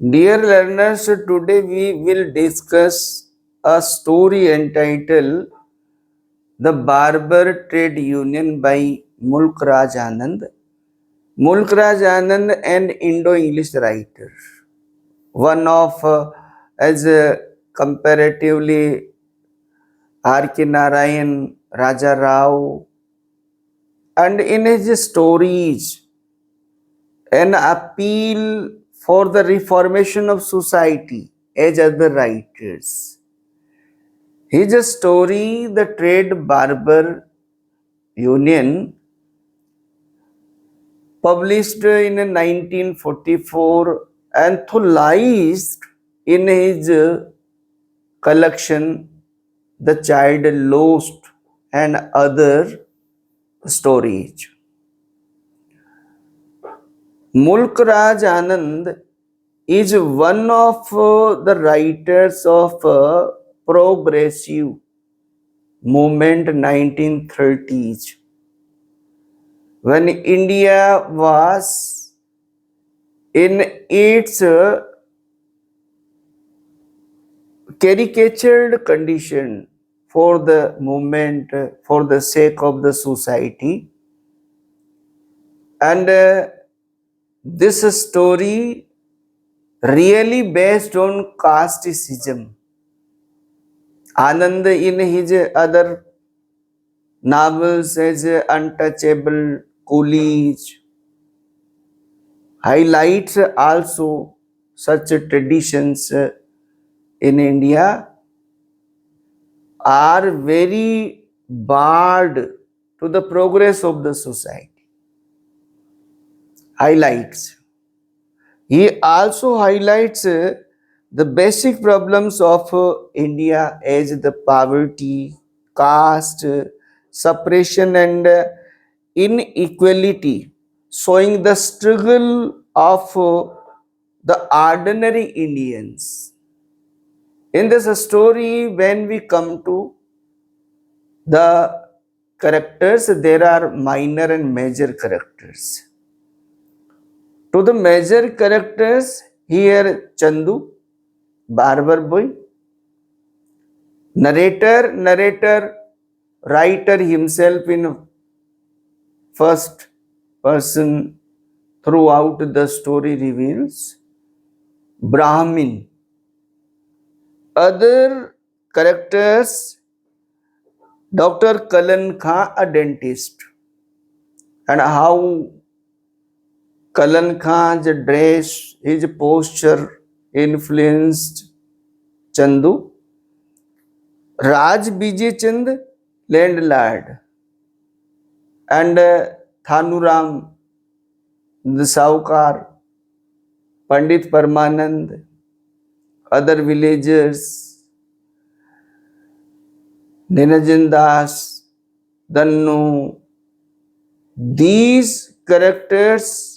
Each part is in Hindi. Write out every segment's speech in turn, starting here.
Dear learners, today we will discuss a story entitled The Barber Trade Union by Mulk Raj Anand. Mulk Raj Anand, an Indo-English writer, one of as comparatively R.K. Narayan, Raja Rao, and in his stories, an appeal for the reformation of society as other writers. His story, The Trade Barber Union, published in 1944, anthologized in his collection The Child Lost and Other Stories. Mulk Raj Anand is one of the writers of progressive movement 1930s, when India was in its caricatured condition for the movement, for the sake of the society. And this story really based on casteism. Anand in his other novels as Untouchable, Coolies, highlights also such traditions in India are very barred to the progress of the society. Highlights. He also highlights the basic problems of India as the poverty, caste, suppression, and inequality, showing the struggle of the ordinary Indians. In this story, when we come to the characters, there are minor and major characters. To the major characters, here Chandu, barber boy, narrator, writer himself in first person throughout the story reveals, Brahmin. Other characters, Dr. Kalan Khan, a dentist, and how Kalan Khan's dress, his posture influenced Chandu. Raj Bijay Chand, landlord, and Thanuram, the Saukar, Pandit Parmanand, other villagers, Ninajan Das, Dannu. These characters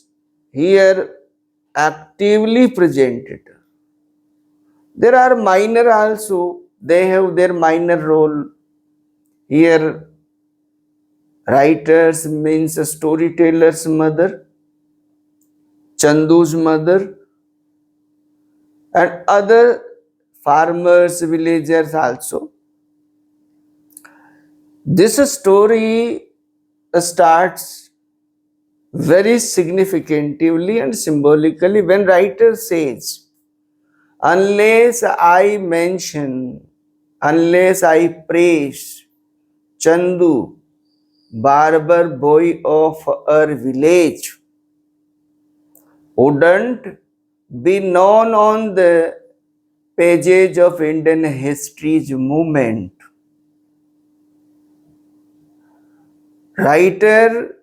here actively presented. There are minor also, they have their minor role. Here, writers means storyteller's mother, Chandu's mother, and other farmers, villagers also. This story starts very significantly and symbolically when writer says, unless I mention, unless I praise Chandu, barber boy of our village, wouldn't be known on the pages of Indian history's movement. Writer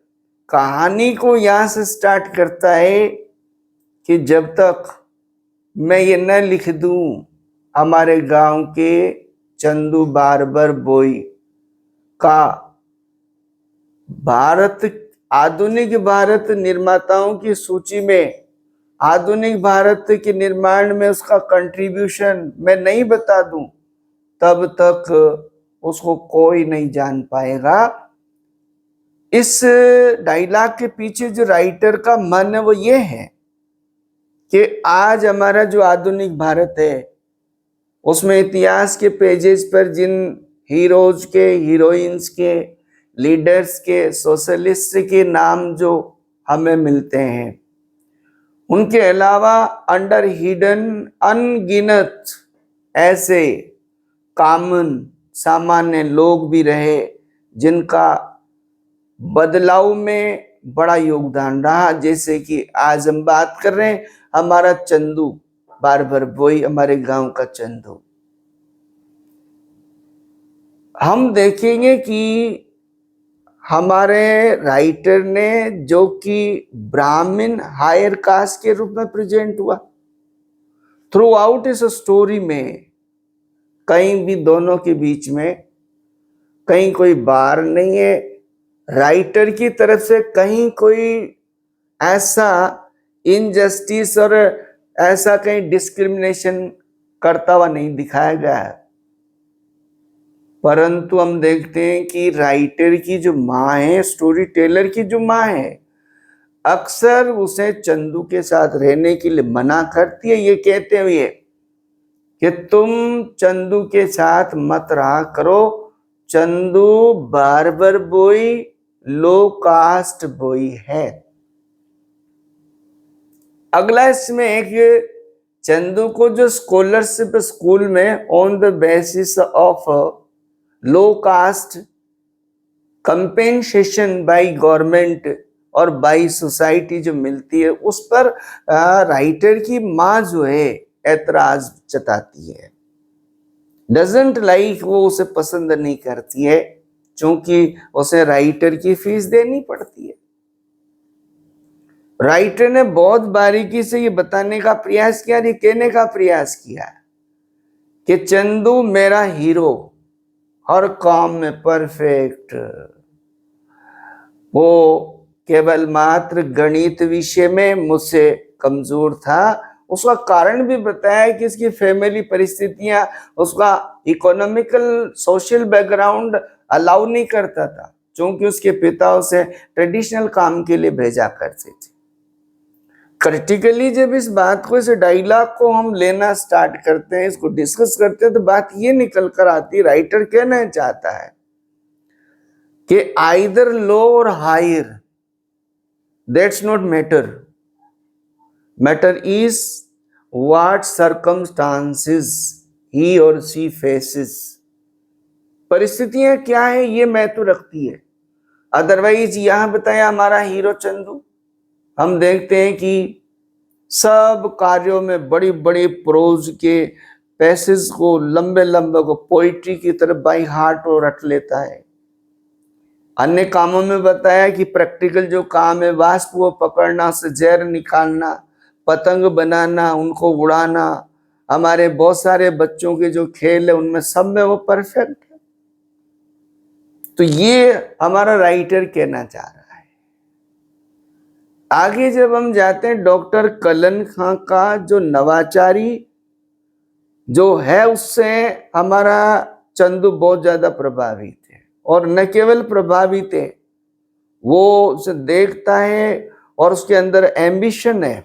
कहानी को यहाँ से स्टार्ट करता है कि जब तक मैं ये न लिख दूं हमारे गांव के चंदू बारबर बोई का भारत, आधुनिक भारत निर्माताओं की सूची में, आधुनिक भारत के निर्माण में उसका कंट्रीब्यूशन मैं नहीं बता दूं, तब तक उसको कोई नहीं जान पाएगा। इस डायलॉग के पीछे जो राइटर का मन है वो ये है कि आज हमारा जो आधुनिक भारत है उसमें इतिहास के पेजेस पर जिन हीरोज के, हीरोइंस के, लीडर्स के, सोशलिस्ट के नाम जो हमें मिलते हैं, उनके अलावा अंडर हिडन अनगिनत ऐसे कॉमन सामान्य लोग भी रहे जिनका बदलाव में बड़ा योगदान रहा। जैसे कि आज हम बात कर रहे हैं हमारा चंदू बार्बर बॉय, हमारे गांव का चंदू। हम देखेंगे कि हमारे राइटर ने, जो कि ब्राह्मण हायर कास्ट के रूप में प्रेजेंट हुआ, थ्रू आउट इस स्टोरी में कहीं भी दोनों के बीच में कहीं कोई बार नहीं है। राइटर की तरफ से कहीं कोई ऐसा इनजस्टिस और ऐसा कहीं डिस्क्रिमिनेशन करता हुआ नहीं दिखाया गया है। परंतु हम देखते हैं कि राइटर की जो माँ है, स्टोरी टेलर की जो माँ है, अक्सर उसे चंदू के साथ रहने के लिए मना करती है, ये कहते हुए कि तुम चंदू के साथ मत रहा करो, Chandu barber boy low caste boy है। अगला इसमें एक चंदू को जो स्कॉलरशिप स्कूल में on the basis of low caste compensation by government और बाय सोसाइटी जो मिलती है, उस पर राइटर की माँ जो है ऐतराज जताती है, डजंट लाइक, वो उसे पसंद नहीं करती है, क्योंकि उसे राइटर की फीस देनी पड़ती है। राइटर ने बहुत बारीकी से ये बताने का प्रयास किया, ये कहने का प्रयास किया कि चंदू मेरा हीरो, हर काम में परफेक्ट, वो केवल मात्र गणित विषय में मुझसे कमजोर था। उसका कारण भी बताया कि इसकी फैमिली परिस्थितियां, उसका इकोनॉमिकल सोशल बैकग्राउंड अलाउ नहीं करता था, क्योंकि उसके पिता उसे ट्रेडिशनल काम के लिए भेजा करते थे। क्रिटिकली जब इस बात को, इस डायलॉग को हम लेना स्टार्ट करते हैं, इसको डिस्कस करते हैं, तो बात ये निकल कर आती, राइटर कहना चाहता है कि आइदर लो और higher, that's not matter, matter is what circumstances he और शी फेसेस, परिस्थितियां क्या है ये महत्व रखती है। अदरवाइज यहां बताया हमारा हीरो चंदू, हम देखते हैं कि सब कार्यों में बड़ी बड़ी प्रोज के पैसेज को, लंबे लंबे को पोइट्री की तरफ बाई हार्ट और रट लेता है। अन्य कामों में बताया कि प्रैक्टिकल जो काम है, वाष्प को पकड़ना, से जहर निकालना, पतंग बनाना, उनको उड़ाना, हमारे बहुत सारे बच्चों के जो खेल है उनमें सब में वो परफेक्ट है। तो ये हमारा राइटर कहना चाह रहा है। आगे जब हम जाते हैं, डॉक्टर कलन खां का जो नवाचारी जो है, उससे हमारा चंदू बहुत ज्यादा प्रभावित है, और न केवल प्रभावित है, वो उसे देखता है और उसके अंदर एम्बिशन है,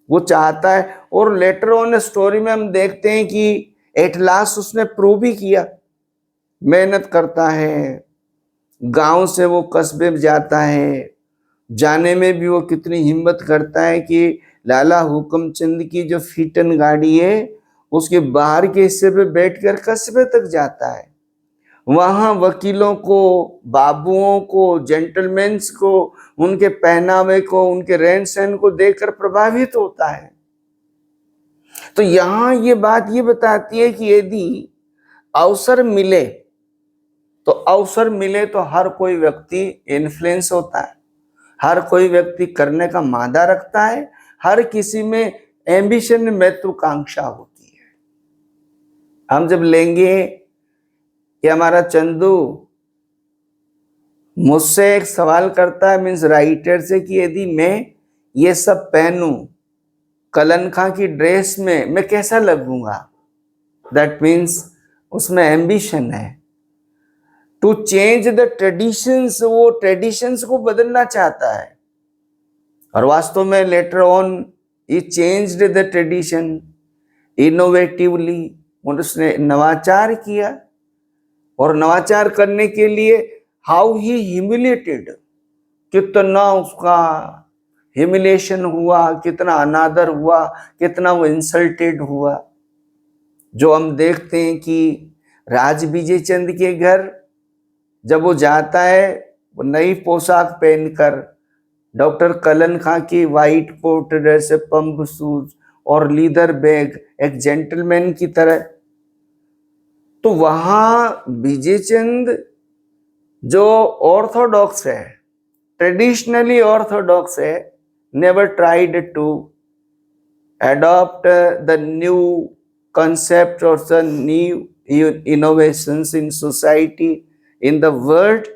वो चाहता है। और लेटर ऑन स्टोरी में हम देखते हैं कि एट लास्ट उसने प्रूव भी किया, मेहनत करता है, गांव से वो कस्बे में जाता है, जाने में भी वो कितनी हिम्मत करता है कि लाला हुक्म चंद की जो फीटन गाड़ी है उसके बाहर के हिस्से पे बैठकर कस्बे तक जाता है। वहां वकीलों को, बाबुओं को, जेंटलमैन्स को, उनके पहनावे को, उनके रहन सहन को देखकर प्रभावित होता है। तो यहां ये बात ये बताती है कि यदि अवसर मिले तो हर कोई व्यक्ति इन्फ्लुएंस होता है, हर कोई व्यक्ति करने का मादा रखता है, हर किसी में एम्बिशन, महत्वाकांक्षा होती है। हम जब लेंगे कि हमारा चंदू मुझसे एक सवाल करता है, मीन्स राइटर से, कि यदि मैं ये सब पहनूं कलन खां की ड्रेस में मैं कैसा लगूंगा, दैट मीन्स उसमें एम्बिशन है टू चेंज द ट्रेडिशंस, वो ट्रेडिशंस को बदलना चाहता है। और वास्तव में later on he changed the tradition innovatively, उसने नवाचार किया, और नवाचार करने के लिए हाउ ही ह्यूमिलेटेड, कितना उसका ह्यूमिलेशन हुआ, कितना अनादर हुआ, कितना वो इंसल्टेड हुआ। जो हम देखते हैं कि राज विजय चंद के घर जब वो जाता है, वो नई पोशाक पहनकर, डॉक्टर कलन खां की white coat dress, pump shoes और लीदर बैग, एक जेंटलमैन की तरह, तो वहां विजय चंद जो ऑर्थोडॉक्स है, ट्रेडिशनली ऑर्थोडॉक्स है, never tried to adopt the new concept or the new innovations in society, in the world,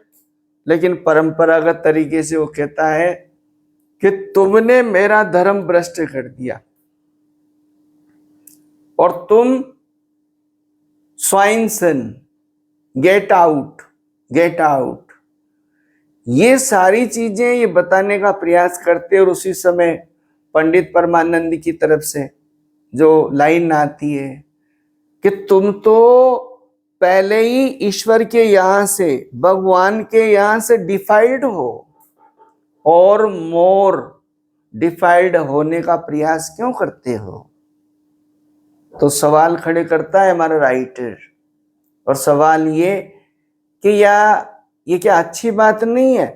लेकिन परंपरागत तरीके से वो कहता है कि तुमने मेरा धर्म भ्रष्ट कर दिया और तुम स्वाइन सन, गेट आउट, गेट आउट। ये सारी चीजें ये बताने का प्रयास करते, और उसी समय पंडित परमानंद की तरफ से जो लाइन आती है कि तुम तो पहले ही ईश्वर के यहां से, भगवान के यहां से डिफाइल्ड हो, और मोर डिफाइल्ड होने का प्रयास क्यों करते हो? तो सवाल खड़े करता है हमारा राइटर, और सवाल ये कि ये क्या अच्छी बात नहीं है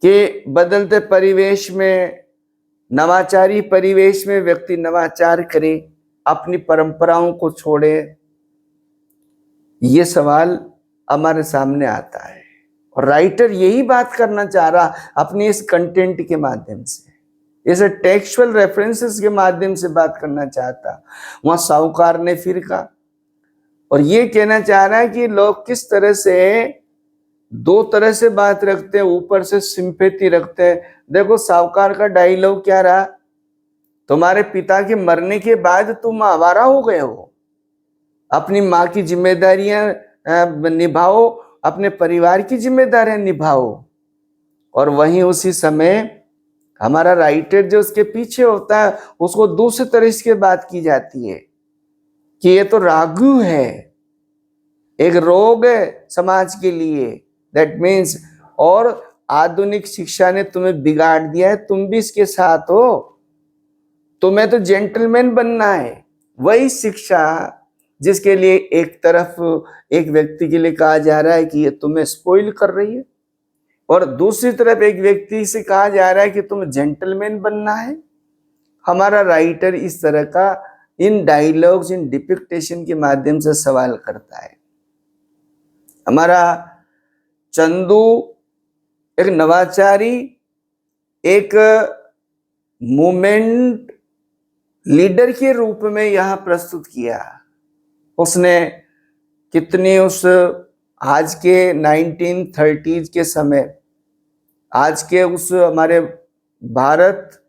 कि बदलते परिवेश में, नवाचारी परिवेश में व्यक्ति नवाचार करे, अपनी परंपराओं को छोड़े? ये सवाल हमारे सामने आता है, और राइटर यही बात करना चाह रहा अपनी इस कंटेंट के माध्यम से, इस टेक्सचुअल रेफरेंसेस के माध्यम से बात करना चाहता। वहां साहूकार ने फिर कहा, और ये कहना चाह रहा है कि लोग किस तरह से दो तरह से बात रखते हैं, ऊपर से सिंपैथी रखते हैं। देखो साहूकार का डायलॉग क्या रहा, तुम्हारे पिता के मरने के बाद तुम आवारा हो गए हो, अपनी माँ की जिम्मेदारियां निभाओ, अपने परिवार की जिम्मेदारियां निभाओ। और वहीं उसी समय हमारा राइटर जो उसके पीछे होता है, उसको दूसरी तरह से बात की जाती है कि ये तो रागु है, एक रोग है समाज के लिए। दैट मीन्स, और आधुनिक शिक्षा ने तुम्हें बिगाड़ दिया है, तुम भी इसके साथ हो, तुम्हें तो जेंटलमैन बनना है। वही शिक्षा जिसके लिए एक तरफ एक व्यक्ति के लिए कहा जा रहा है कि ये तुम्हें स्पॉइल कर रही है, और दूसरी तरफ एक व्यक्ति से कहा जा रहा है कि तुम्हें जेंटलमैन बनना है। हमारा राइटर इस तरह का इन डायलॉग्स, इन डिपिक्टेशन के माध्यम से सवाल करता है। हमारा चंदू एक नवाचारी, एक मूवमेंट लीडर के रूप में यहां प्रस्तुत किया। उसने कितनी उस आज के 1930s के समय, आज के उस हमारे भारत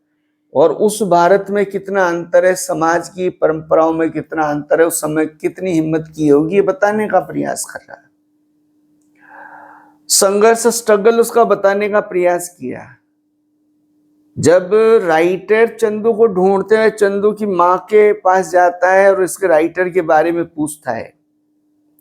और उस भारत में कितना अंतर है, समाज की परंपराओं में कितना अंतर है, उस समय कितनी हिम्मत की होगी, ये बताने का प्रयास कर रहा है। संघर्ष, स्ट्रगल उसका बताने का प्रयास किया। जब राइटर चंदू को ढूंढते हैं, चंदू की माँ के पास जाता है और इसके राइटर के बारे में पूछता है,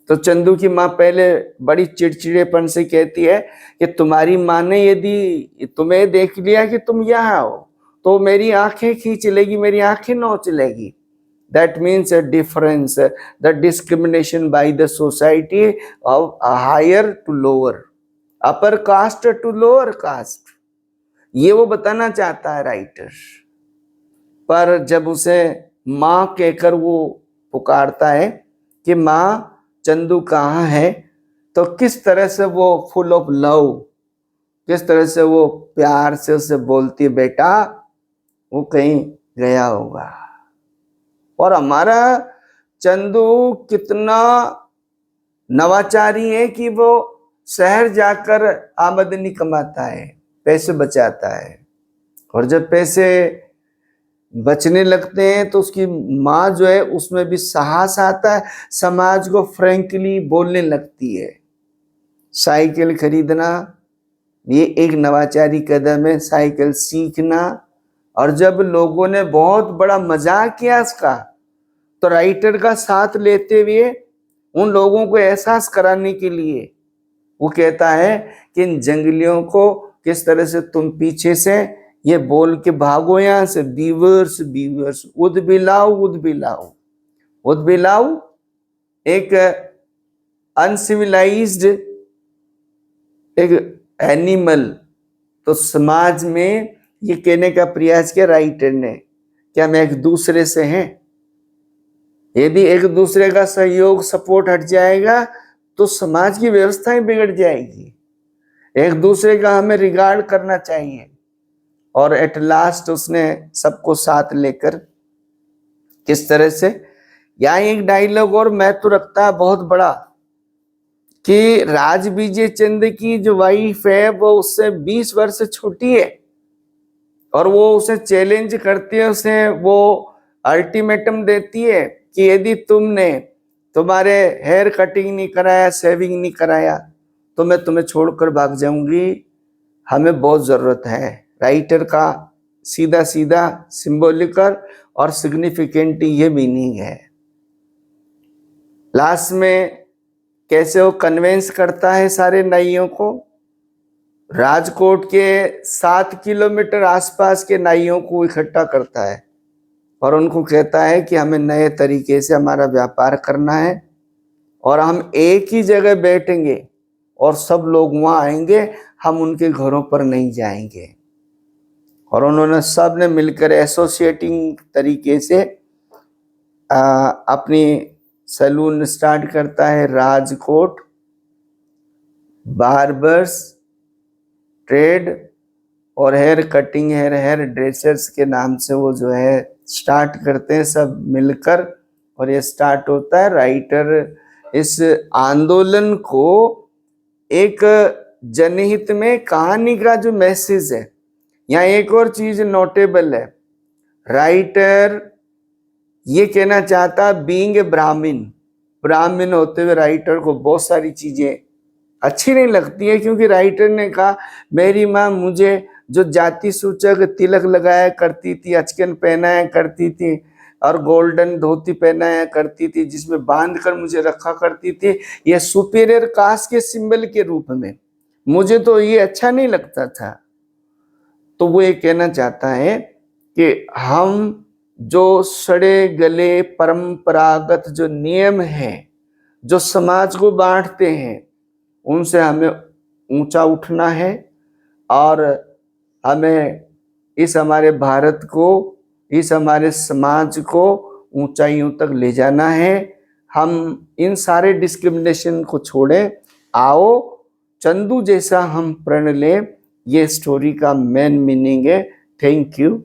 तो चंदू की माँ पहले बड़ी चिड़चिड़ेपन से कहती है कि तुम्हारी माँ ने यदि तुम्हें देख लिया कि तुम यहाँ हो तो मेरी आंखें खींच लेगी, मेरी आंखें नोच लेगी। That means a difference, the discrimination by the society of a higher to lower, upper caste to lower caste, ये वो बताना चाहता है राइटर। पर जब उसे माँ कहकर वो पुकारता है कि माँ चंदू कहाँ है, तो किस तरह से वो फुल ऑफ लव, किस तरह से वो प्यार से उसे बोलती है, बेटा वो कहीं गया होगा। और हमारा चंदू कितना नवाचारी है कि वो शहर जाकर आमदनी कमाता है, पैसे बचाता है, और जब पैसे बचने लगते हैं तो उसकी माँ जो है उसमें भी साहस आता है, समाज को फ्रैंकली बोलने लगती है। साइकिल खरीदना ये एक नवाचारी कदम है, साइकिल सीखना और जब लोगों ने बहुत बड़ा मजाक किया इसका, तो राइटर का साथ लेते हुए उन लोगों को एहसास कराने के लिए वो कहता है कि इन जंगलियों को किस तरह से तुम पीछे से ये बोल के भागो यहां से, बीवर्स बीवर्स, उदबिलाओ उदबिलाओ। उदबिलाओ एक अनसिविलाइज्ड एक एनिमल। तो समाज में ये कहने का प्रयास किया राइटर ने कि हम एक दूसरे से हैं, यदि एक दूसरे का सहयोग सपोर्ट हट जाएगा तो समाज की व्यवस्थाएं बिगड़ जाएगी। एक दूसरे का हमें रिगार्ड करना चाहिए। और एट लास्ट उसने सबको साथ लेकर किस तरह से, यहाँ एक डायलॉग और मैं तो रखता है बहुत बड़ा कि राज विजय चंद की जो वाइफ है वो उससे 20 वर्ष छोटी है और वो उसे चैलेंज करती है, उसे वो अल्टीमेटम देती है कि यदि तुमने तुम्हारे हेयर कटिंग नहीं कराया, शेविंग नहीं कराया, तो मैं तुम्हें छोड़कर भाग जाऊंगी, हमें बहुत जरूरत है। राइटर का सीधा सीधा सिंबॉलिकल और सिग्निफिकेंट ये मीनिंग है। लास्ट में कैसे वो कन्वेंस करता है सारे नाइयों को, राजकोट के 7 किलोमीटर आसपास के नाइयों को इकट्ठा करता है और उनको कहता है कि हमें नए तरीके से हमारा व्यापार करना है और हम एक ही जगह बैठेंगे और सब लोग वहां आएंगे, हम उनके घरों पर नहीं जाएंगे। और उन्होंने सब ने मिलकर एसोसिएटिंग तरीके से अपनी सैलून स्टार्ट करता है, राजकोट बार्बर्स ट्रेड और हेयर कटिंग हेयर ड्रेसर्स के नाम से वो जो है स्टार्ट करते हैं सब मिलकर। और ये स्टार्ट होता है। राइटर इस आंदोलन को एक जनहित में कहानी का जो मैसेज है, यहाँ एक और चीज नोटेबल है, राइटर ये कहना चाहता बीइंग ए ब्राह्मण होते हुए राइटर को बहुत सारी चीजें अच्छी नहीं लगती है, क्योंकि राइटर ने कहा मेरी माँ मुझे जो जाति सूचक तिलक लगाया करती थी, अचकन पहनाया करती थी और गोल्डन धोती पहनाया करती थी जिसमें बांध कर मुझे रखा करती थी, ये सुपीरियर कास्ट के सिंबल के रूप में, मुझे तो ये अच्छा नहीं लगता था। तो वो ये कहना चाहता है कि हम जो सड़े गले परंपरागत जो नियम हैं जो समाज को बांटते हैं, उनसे हमें ऊंचा उठना है और हमें इस हमारे भारत को, इस हमारे समाज को ऊंचाइयों तक ले जाना है। हम इन सारे डिस्क्रिमिनेशन को छोड़ें, आओ चंदू जैसा हम प्रण लें। ये स्टोरी का मेन मीनिंग है। Thank you.